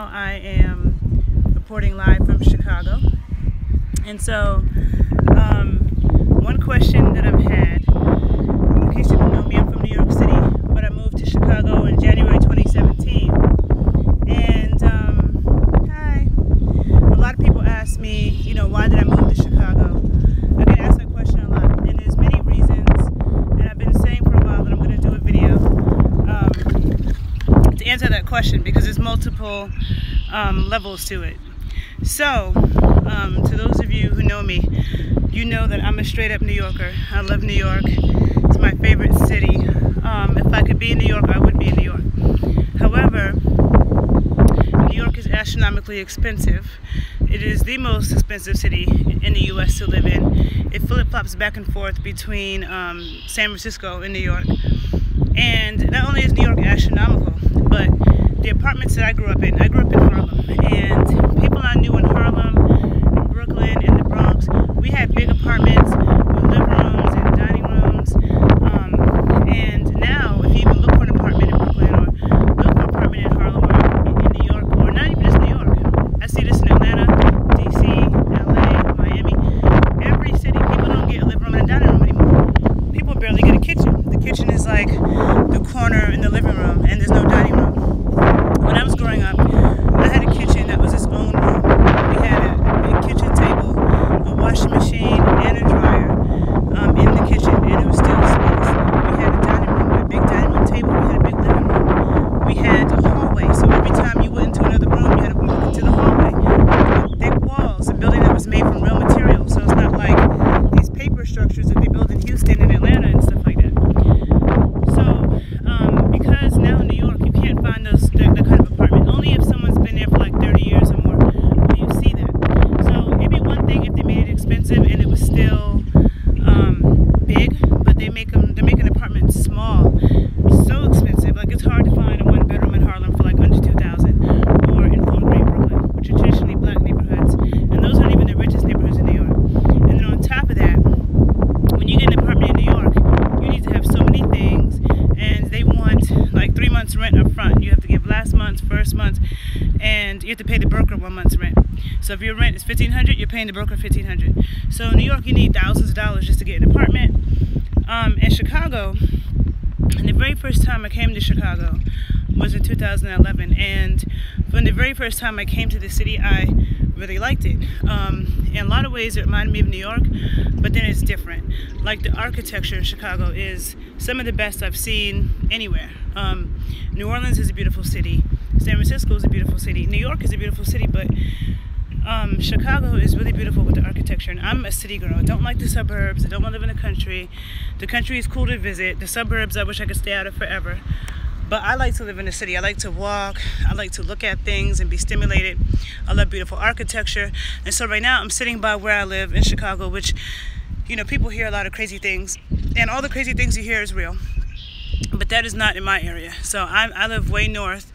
now I am reporting live from Chicago. And so, one question that I've had, in case you don't know me, I'm from New York City, but I moved to Chicago in January 2017. And, hi. A lot of people ask me, you know, why did I move to Chicago? I get asked that question a lot, and there's many reasons, and I've been saying for a while that I'm going to do a video to answer that question, because there's multiple levels to it. So, to those of you who know me, you know that I'm a straight up New Yorker. I love New York. It's my favorite city. If I could be in New York, I would be in New York. However, New York is astronomically expensive. It is the most expensive city in the U.S. to live in. It flip-flops back and forth between San Francisco and New York. And not only is New York astronomical, but the apartments that I grew up in Harlem. And people I knew in Harlem, in Brooklyn, in the Bronx, we had big apartments with living rooms and dining rooms. And now, if you even look for an apartment in Brooklyn or look for an apartment in Harlem or in New York, or not even just New York, I see this in Atlanta, DC, LA, Miami, every city, people don't get a living room and a dining room anymore. People barely get a kitchen. The kitchen is like the corner in the living room, and there's no dining room. When I was growing up, I had a kitchen that was its own room. We had a big kitchen table, a washing machine, and a dryer in the kitchen, and it was still space. We had a dining room, a big dining room table, we had a big living room. We had a hallway, so every time you went into another room, you had to walk into the hallway. With thick walls, a building that was made from real materials, so it's not like these paper structures that they build in Houston and Atlanta and stuff like that. So, because now in New York, you can't find that kind of apartment. Only if someone's been there for like 30 years or more will you see that. So it'd be one thing if they made it expensive and it was still big, but they're making apartments small, so expensive. Like, it's hard to find a one bedroom in Harlem for like under $2,000, or in Fort Greene, Brooklyn, which are traditionally black neighborhoods, and those aren't even the richest neighborhoods in New York. And then on top of that, when you get an apartment in New York, you need to have so many things, and they want like 3 months rent up front. You have to give last month's, first month, and you have to pay the broker 1 month's rent. So if your rent is $1,500, you're paying the broker $1,500. So in New York, you need thousands of dollars just to get an apartment. In Chicago, and the very first time I came to Chicago was in 2011, and from the very first time I came to the city, I really liked it. In a lot of ways, it reminded me of New York, but then it's different. Like, the architecture in Chicago is some of the best I've seen anywhere. New Orleans is a beautiful city. San Francisco is a beautiful city. New York is a beautiful city, but Chicago is really beautiful with the architecture. And I'm a city girl. I don't like the suburbs. I don't want to live in the country. The country is cool to visit. The suburbs, I wish I could stay out of forever. But I like to live in the city. I like to walk. I like to look at things and be stimulated. I love beautiful architecture. And so right now I'm sitting by where I live in Chicago, which, you know, people hear a lot of crazy things. And all the crazy things you hear is real. But that is not in my area. So I live way north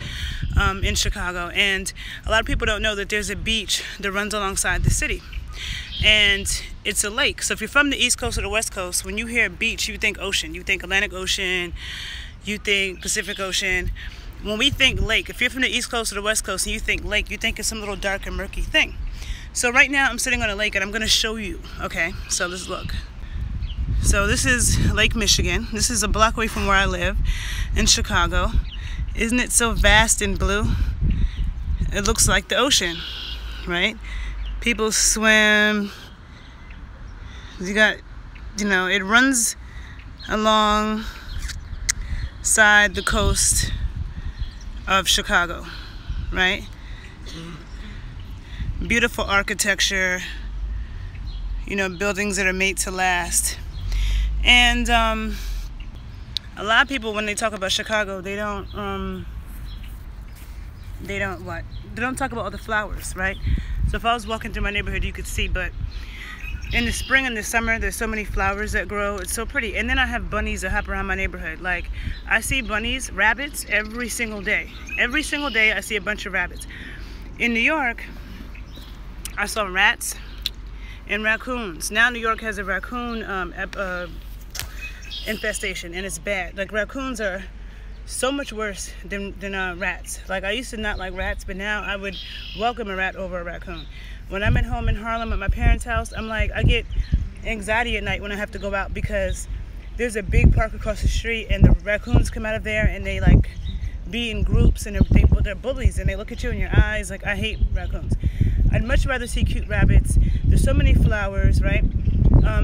in Chicago. And a lot of people don't know that there's a beach that runs alongside the city. And it's a lake. So if you're from the East Coast or the West Coast, when you hear beach, you think ocean. You think Atlantic Ocean. You think Pacific Ocean. When we think lake, if you're from the East Coast or the West Coast and you think lake, you think it's some little dark and murky thing. So right now I'm sitting on a lake and I'm going to show you. Okay, so let's look. So this is Lake Michigan. This is a block away from where I live in Chicago. Isn't it so vast and blue? It looks like the ocean, right? People swim. You got, you know, it runs along side the coast of Chicago, right? Beautiful architecture, you know, buildings that are made to last. And a lot of people, when they talk about Chicago, they don't talk about all the flowers, right? So if I was walking through my neighborhood, you could see, but in the spring and the summer, there's so many flowers that grow. It's so pretty. And then I have bunnies that hop around my neighborhood. Like, I see bunnies, rabbits, every single day. Every single day, I see a bunch of rabbits. In New York, I saw rats and raccoons. Now New York has a raccoon infestation, and it's bad. Like, raccoons are so much worse than rats. Like, I used to not like rats, but now I would welcome a rat over a raccoon. When I'm at home in Harlem at my parents' house, I'm like, I get anxiety at night when I have to go out, because there's a big park across the street and the raccoons come out of there and they like be in groups and they're bullies and they look at you in your eyes. Like, I hate raccoons. I'd much rather see cute rabbits. There's so many flowers, right?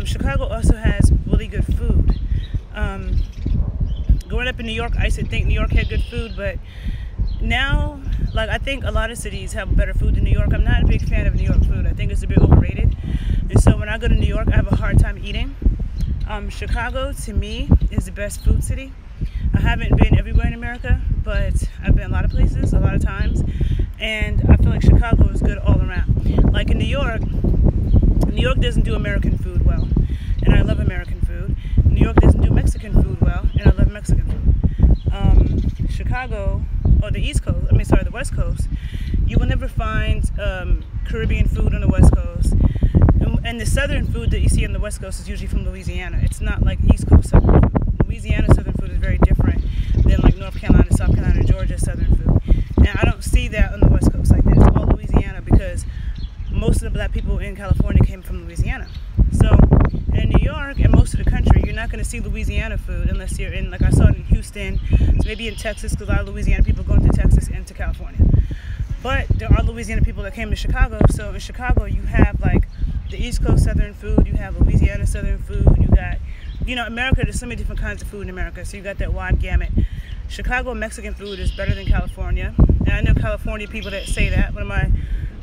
Chicago also has really good food. Growing up in New York, I used to think New York had good food, but now, like, I think a lot of cities have better food than New York. I'm not a big fan of New York food. I think it's a bit overrated. And so when I go to New York, I have a hard time eating. Chicago, to me, is the best food city. I haven't been everywhere in America, but I've been a lot of places, a lot of times. And I feel like Chicago is good all around. Like in New York doesn't do American food well, and I love American food. New York doesn't do Mexican food well, and I love Mexican food. Chicago, or the the West Coast, you will never find Caribbean food on the West Coast. And the southern food that you see on the West Coast is usually from Louisiana. It's not like East Coast southern food. Louisiana southern food is very different than like North Carolina, South Carolina, Georgia southern food. And I don't see that on the West Coast like that. It's all Louisiana, because most of the black people in California came from Louisiana. So in New York and most of the country, you're not going to see Louisiana food unless you're in, like I saw it in Houston, so maybe in Texas, because a lot of Louisiana people go into Texas and to California. But there are Louisiana people that came to Chicago, so in Chicago you have like the East Coast Southern food, you have Louisiana Southern food, you got, America, there's so many different kinds of food in America, so you got that wide gamut. Chicago Mexican food is better than California, and I know California people that say that. One of my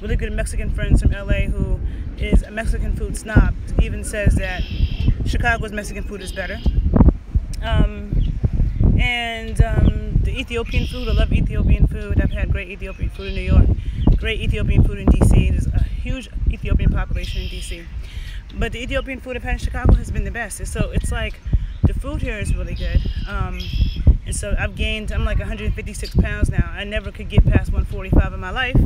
really good Mexican friends from LA, who is a Mexican food snob, even says that Chicago's Mexican food is better. The Ethiopian food, I love Ethiopian food. I've had great Ethiopian food in New York, great Ethiopian food in DC. There's a huge Ethiopian population in DC. But the Ethiopian food I've had in Chicago has been the best. And so it's like, the food here is really good. And so I'm like 156 pounds now. I never could get past 145 in my life.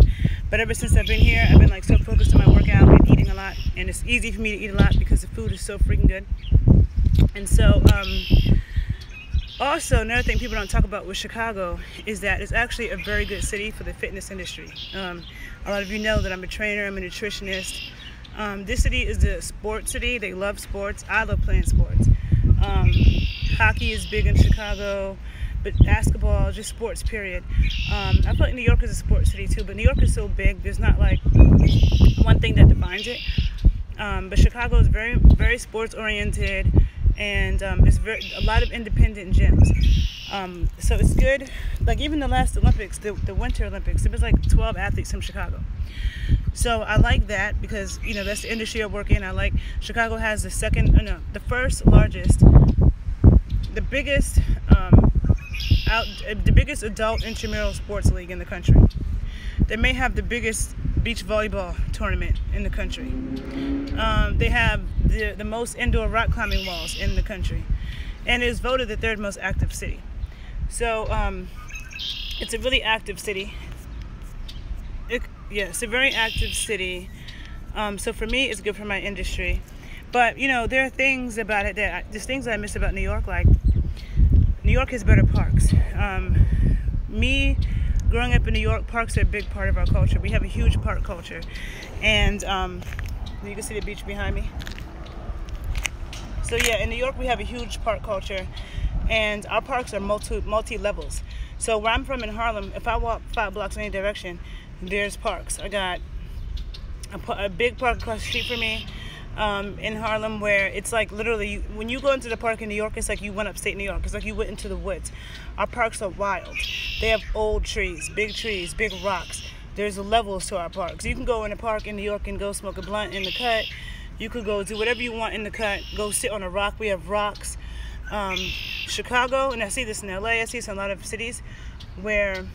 But ever since I've been here, I've been like so focused on my workout and eating a lot. And it's easy for me to eat a lot because the food is so freaking good. And so, also, another thing people don't talk about with Chicago is that it's actually a very good city for the fitness industry. A lot of you know that I'm a trainer, I'm a nutritionist. This city is the sports city. They love sports. I love playing sports. Hockey is big in Chicago, but basketball, just sports, period. I feel like New York is a sports city too, but New York is so big, there's not like one thing that defines it. But Chicago is very, very sports oriented, and it's a lot of independent gyms. So it's good. Like even the last Olympics, the Winter Olympics, there was like 12 athletes from Chicago. So I like that because, that's the industry I work in. I like Chicago has the first largest, the biggest adult intramural sports league in the country. They may have the biggest beach volleyball tournament in the country. They have the most indoor rock climbing walls in the country, and it is voted the third most active city. So it's a really active city. It's a very active city. So for me, it's good for my industry. But there are things about it there's things that I miss about New York. Like New York has better parks. Me growing up in New York, parks are a big part of our culture. We have a huge park culture, and you can see the beach behind me. So yeah, in New York we have a huge park culture, and our parks are multi-levels. So where I'm from in Harlem, if I walk 5 blocks in any direction, there's parks. I got a big park across the street from me in Harlem, where it's like literally when you go into the park in New York, it's like you went upstate New York. It's like you went into the woods. Our parks are wild. They have old trees, big rocks. There's levels to our parks. You can go in a park in New York and go smoke a blunt in the cut. You could go do whatever you want in the cut. Go sit on a rock. We have rocks. Chicago, and I see this in LA. I see this in a lot of cities where,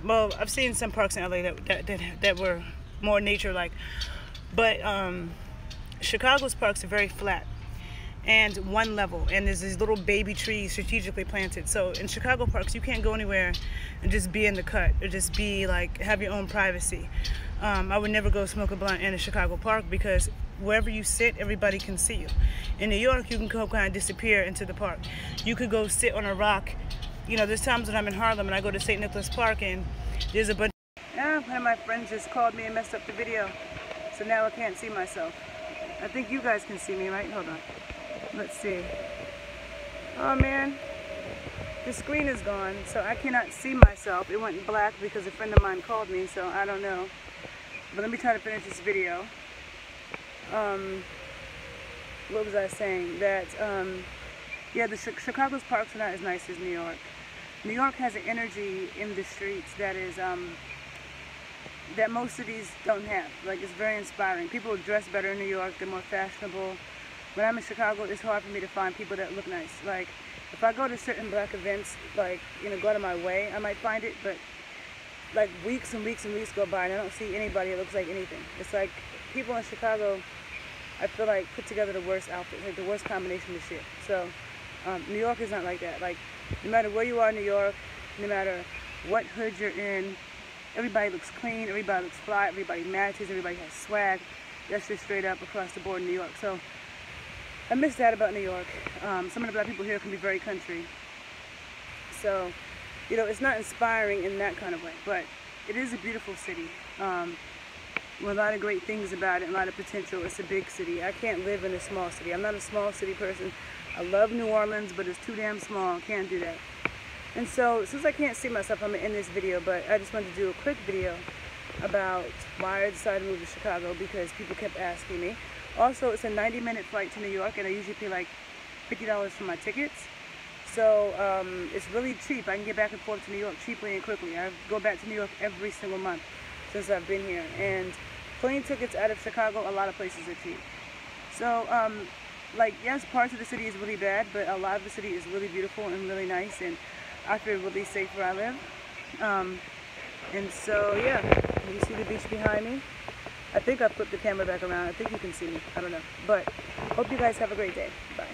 well, I've seen some parks in LA that were more nature-like, but Chicago's parks are very flat and one level, and there's these little baby trees strategically planted. So in Chicago parks, you can't go anywhere and just be in the cut or just be like have your own privacy. I would never go smoke a blunt in a Chicago park because wherever you sit, everybody can see you. In New York, you can go kind of disappear into the park. You could go sit on a rock you know, there's times when I'm in Harlem and I go to St. Nicholas Park and there's a bunch. One of my friends just called me and messed up the video, so now I can't see myself. I think you guys can see me, right? Hold on. Let's see. Oh man, the screen is gone, so I cannot see myself. It went black because a friend of mine called me, so I don't know. But let me try to finish this video. What was I saying? That, yeah, Chicago's parks are not as nice as New York. New York has an energy in the streets that is, that most cities don't have. Like, it's very inspiring. People dress better in New York, they're more fashionable. When I'm in Chicago, it's hard for me to find people that look nice. Like, if I go to certain black events, like, you know, go out of my way, I might find it, but like weeks and weeks and weeks go by and I don't see anybody that looks like anything. It's like people in Chicago, I feel like, put together the worst outfits, like the worst combination of shit. So New York is not like that. Like, no matter where you are in New York, no matter what hood you're in, everybody looks clean, everybody looks fly, everybody matches, everybody has swag. That's just straight up across the board in New York. So I miss that about New York. Some of the black people here can be very country. So, you know, it's not inspiring in that kind of way, but it is a beautiful city. With a lot of great things about it, a lot of potential. It's a big city. I can't live in a small city. I'm not a small city person. I love New Orleans, but it's too damn small. I can't do that. And so, since I can't see myself, I'm going to end this video, but I just wanted to do a quick video about why I decided to move to Chicago, because people kept asking me. Also, it's a 90-minute flight to New York, and I usually pay like $50 for my tickets. So, it's really cheap. I can get back and forth to New York cheaply and quickly. I go back to New York every single month since I've been here. And plane tickets out of Chicago, a lot of places are cheap. So, like, yes, parts of the city is really bad, but a lot of the city is really beautiful and really nice, and I feel really safe where I live. And so, yeah, you see the beach behind me? I think I flipped the camera back around. I think you can see me. I don't know. But hope you guys have a great day. Bye.